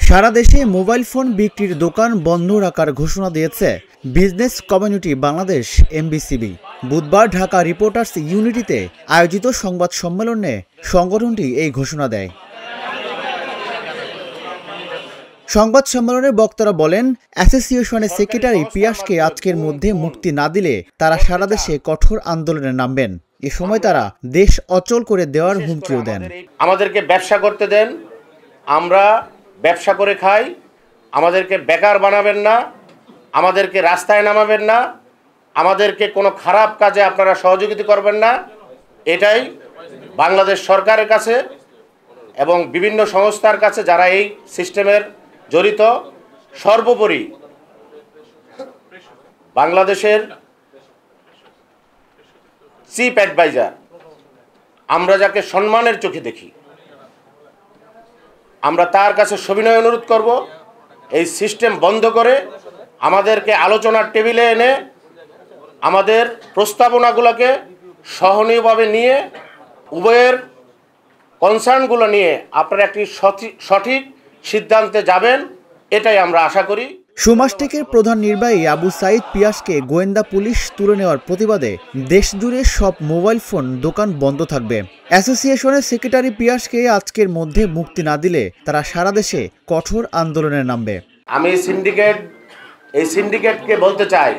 সারা দেশে mobile phone বিক্রির দোকান বন্ধ রাখার ঘোষণা দিয়েছে বিজনেস কমিউনিটি বাংলাদেশ এমবিসিবি। বুধবার ঢাকা রিপোর্টার্স ইউনিটিতে আয়োজিত সংবাদ সম্মেলনে সংগঠনটি এই ঘোষণা দেয়। সংবাদ সম্মেলনে বক্তারা বলেন, অ্যাসোসিয়েশনের সেক্রেটারি পিয়াসকে আজকের মধ্যে মুক্তি না দিলে তারা সারা দেশে কঠোর আন্দোলনে নামবেন। এ সময় তারা দেশ অচল করে দেওয়ার হুমকিও দেন। আমাদেরকে ব্যবসা করতে দেন, আমরা ব্যবসা করে খাই, আমাদেরকে বেকার বানাবেন না, আমাদেরকে রাস্তায় নামাবেন না, আমাদেরকে কোনো খারাপ কাজে আপনারা সহযোগিতা করবেন না। এটাই বাংলাদেশ সরকারের কাছে এবং বিভিন্ন সংস্থার কাছে যারা এই সিস্টেমের জড়িত, সর্বোপরি বাংলাদেশের চিফ অ্যাডভাইজার, আমরা যাকে সম্মানের চোখে দেখি, আমরা তার কাছে সবিনয় অনুরোধ করব, এই সিস্টেম বন্ধ করে আমাদেরকে আলোচনার টেবিলে এনে আমাদের প্রস্তাবনাগুলোকে সহনীয়ভাবে নিয়ে উভয়ের কনসার্নগুলো নিয়ে আপনারা একটি সঠিক সিদ্ধান্তে যাবেন, এটাই আমরা আশা করি। সুমাসটেকের প্রধান নির্বাহী আবু সাইদ পিয়াসকে গোয়েন্দা পুলিশ তুলে নেওয়ার প্রতিবাদে দেশজুড়ে সব মোবাইল ফোন দোকান বন্ধ থাকবে। অ্যাসোসিয়েশনের সেক্রেটারি পিয়াসকে আজকের মধ্যে মুক্তি না দিলে তারা সারা দেশে কঠোর আন্দোলনে নামবে। আমি এই সিন্ডিকেটকে বলতে চাই,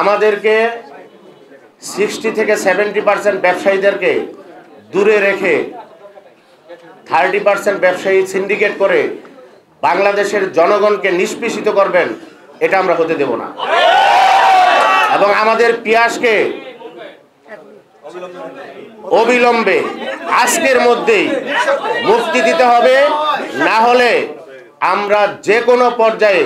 আমাদেরকে 60 থেকে 70% ব্যবসায়ীদেরকে দূরে রেখে 30% ব্যবসায়ী সিন্ডিকেট করে বাংলাদেশের জনগণকে নিষ্পেষিত করবেন, এটা আমরা হতে দেব না। এবং আমাদের পিয়াসকে অবিলম্বে আজকের মধ্যেই মুক্তি দিতে হবে, না হলে আমরা যে কোনো পর্যায়ে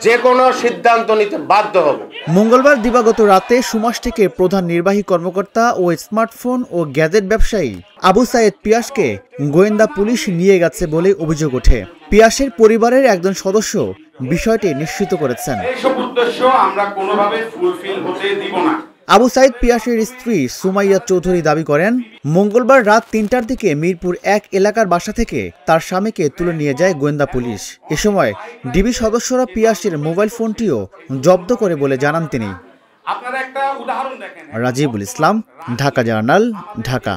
যে কোনো সিদ্ধান্ত নিতে বাধ্য হব। মঙ্গলবার দিবাগত রাতে সুমাসটেকের প্রধান নির্বাহী কর্মকর্তা ও স্মার্টফোন ও গ্যাজেট ব্যবসায়ী আবু সাইদ পিয়াসকে গোয়েন্দা পুলিশ নিয়ে গেছে বলে অভিযোগ ওঠে। পিয়াসের পরিবারের একজন সদস্য বিষয়টি নিশ্চিত করেছেন। আবু সাইদ পিয়াসের স্ত্রী সুমাইয়া চৌধুরী দাবি করেন, মঙ্গলবার রাত ৩টার দিকে মিরপুর ১ এলাকার বাসা থেকে তার স্বামীকে তুলে নিয়ে যায় গোয়েন্দা পুলিশ। এ সময় ডিবি সদস্যরা পিয়াসের মোবাইল ফোনটিও জব্দ করে বলে জানান তিনি। রাজিবুল ইসলাম, ঢাকা জার্নাল, ঢাকা।